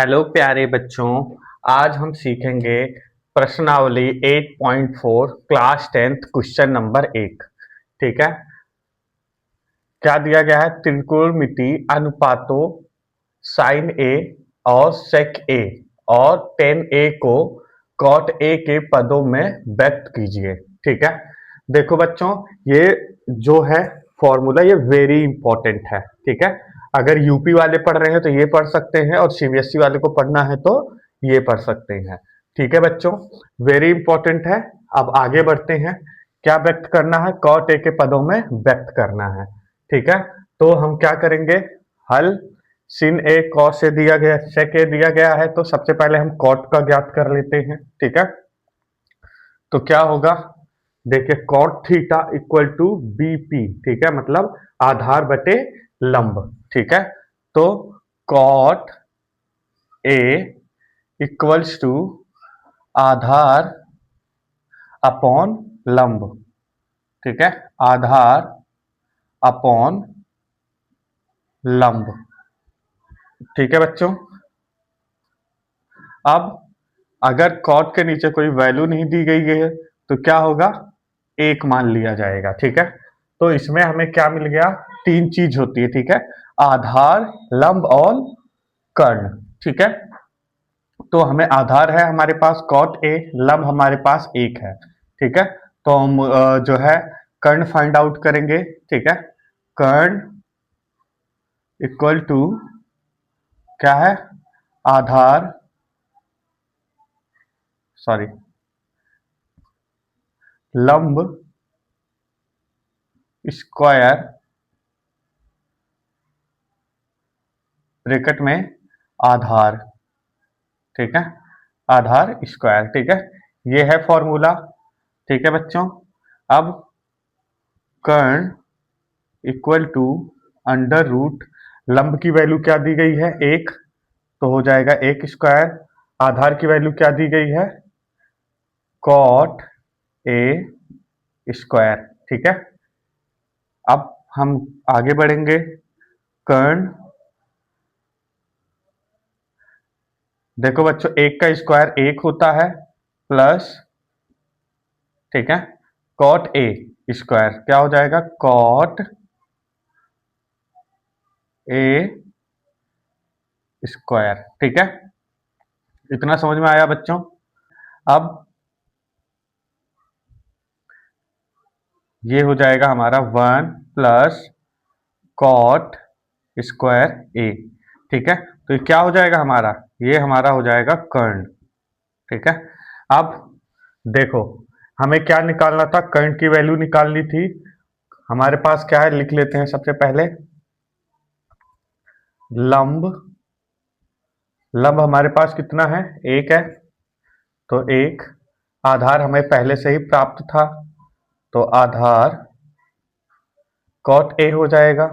Hello प्यारे बच्चों। आज हम सीखेंगे प्रश्नावली 8.4 क्लास 10th क्वेश्चन नंबर 1। ठीक है। क्या दिया गया है? त्रिकोणमिति अनुपातों साइन ए और सेक ए और टेन ए को कॉट ए के पदों में व्यक्त कीजिए। ठीक है। देखो बच्चों, ये जो है फॉर्मूला ये वेरी इंपॉर्टेंट है। ठीक है। अगर यूपी वाले पढ़ रहे हैं तो ये पढ़ सकते हैं और सीबीएसई वाले को पढ़ना है तो ये पढ़ सकते हैं। ठीक है बच्चों, वेरी इंपॉर्टेंट है। अब आगे बढ़ते हैं। क्या व्यक्त करना है? कॉट ए के पदों में व्यक्त करना है। ठीक है। तो हम क्या करेंगे? हल sin ए cos ए दिया गया, sec ए दिया गया है तो सबसे पहले हम cot का ज्ञात कर लेते हैं। ठीक है। तो क्या होगा? देखिए cot theta equal to BP. ठीक है, मतलब आधार बटे लंब। ठीक है। तो cot ए इक्वल्स टू आधार अपॉन लंब। ठीक है, आधार अपॉन लंब। ठीक है बच्चों। अब अगर कॉट के नीचे कोई वैल्यू नहीं दी गई है तो क्या होगा? एक मान लिया जाएगा। ठीक है। तो इसमें हमें क्या मिल गया? तीन चीज होती है। ठीक है, आधार, लंब और कर्ण। ठीक है। तो हमें आधार है हमारे पास कॉट ए, लंब हमारे पास एक है। ठीक है। तो हम जो है कर्ण फाइंड आउट करेंगे। ठीक है। कर्ण इक्वल टू क्या है? आधार, सॉरी, लंब स्क्वायर ब्रैकेट में आधार। ठीक है, आधार स्क्वायर। ठीक है, ये है फॉर्मूला। ठीक है बच्चों। अब कर्ण इक्वल टू अंडर रूट, लंब की वैल्यू क्या दी गई है? एक, तो हो जाएगा एक स्क्वायर। आधार की वैल्यू क्या दी गई है? Cot A square. ठीक है। अब हम आगे बढ़ेंगे। कर्ण, देखो बच्चों, एक का स्क्वायर एक होता है प्लस, ठीक है, कॉट ए स्क्वायर क्या हो जाएगा? Cot A square. ठीक है, इतना समझ में आया बच्चों? अब ये हो जाएगा हमारा one plus cot square A. ठीक है। तो ये क्या हो जाएगा हमारा? ये हमारा हो जाएगा कर्ण। ठीक है। अब देखो, हमें क्या निकालना था? कर्ण की वैल्यू निकालनी थी। हमारे पास क्या है, लिख लेते हैं सबसे पहले। लंब, लंब हमारे पास कितना है? एक है। तो एक, आधार हमें पहले से ही प्राप्त था तो आधार कॉट ए हो जाएगा।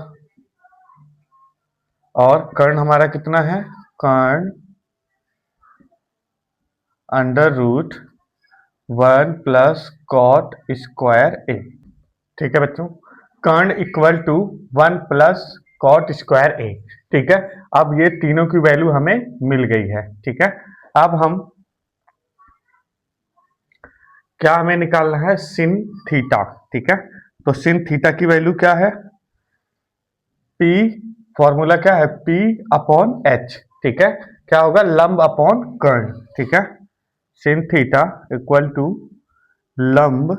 और कर्ण हमारा कितना है? कर्ण under root one plus cot square A. ठीक है बच्चों, कर्ण equal to one plus cot square A. ठीक है। अब ये तीनों की वैल्यू हमें मिल गई है। ठीक है। अब हम क्या हमें निकालना है? Sin theta. ठीक है। तो सिन थीटा की वैल्यू क्या है? पी, फॉर्मूला क्या है? P upon H. ठीक है, क्या होगा? लंब अपॉन कर्ण। ठीक है, सिन थीटा इक्वल टू लंब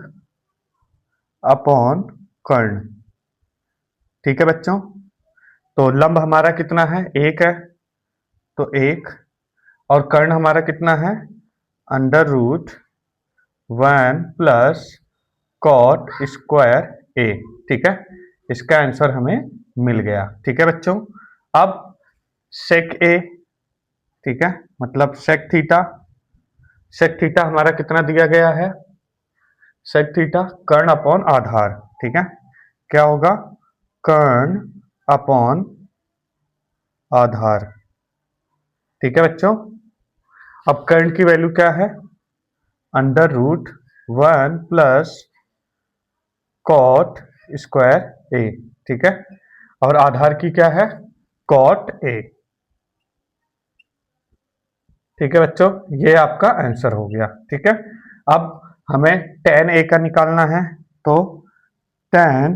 अपॉन कर्ण। ठीक है बच्चों। तो लंब हमारा कितना है? एक है। तो एक, और कर्ण हमारा कितना है? Under root one plus cot square A. ठीक है, इसका आंसर हमें मिल गया। ठीक है बच्चों। अब सेक ए, ठीक है, मतलब सेक थीटा। सेक थीटा हमारा कितना दिया गया है? सेक थीटा कर्ण अपॉन आधार। ठीक है, क्या होगा? कर्ण अपॉन आधार। ठीक है बच्चों। अब कर्ण की वैल्यू क्या है? Under root one plus cot square A. ठीक है, और आधार की क्या है? Cot A. ठीक है बच्चों, ये आपका आंसर हो गया। ठीक है, अब हमें tan a का निकालना है, तो tan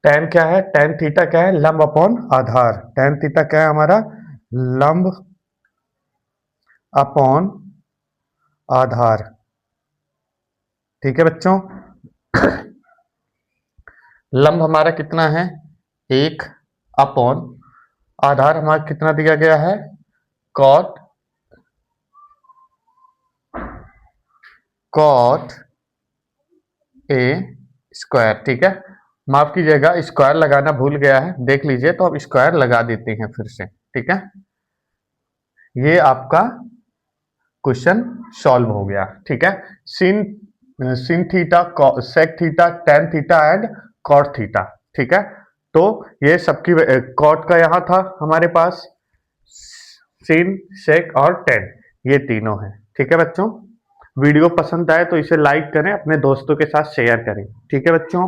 tan क्या है, tan थीटा क्या है, लंब अपॉन आधार। tan थीटा क्या है हमारा, लंब अपॉन आधार। ठीक है बच्चों, लंब हमारा कितना है, 1 अपॉन आधार हमारा कितना दिया गया है, cot a स्क्वायर। ठीक है, माफ कीजिएगा, स्क्वायर लगाना भूल गया है, देख लीजिए, तो अब स्क्वायर लगा देते हैं फिर से। ठीक है, ये आपका क्वेश्चन सॉल्व हो गया। ठीक है, sin sin theta, sec theta, tan theta and cot theta. ठीक है, तो ये सबकी कॉट का यहाँ था हमारे पास, सिन, सेक और टेन, ये तीनों हैं। ठीक है बच्चों, वीडियो पसंद आए तो इसे लाइक करें, अपने दोस्तों के साथ शेयर करें। ठीक है बच्चों।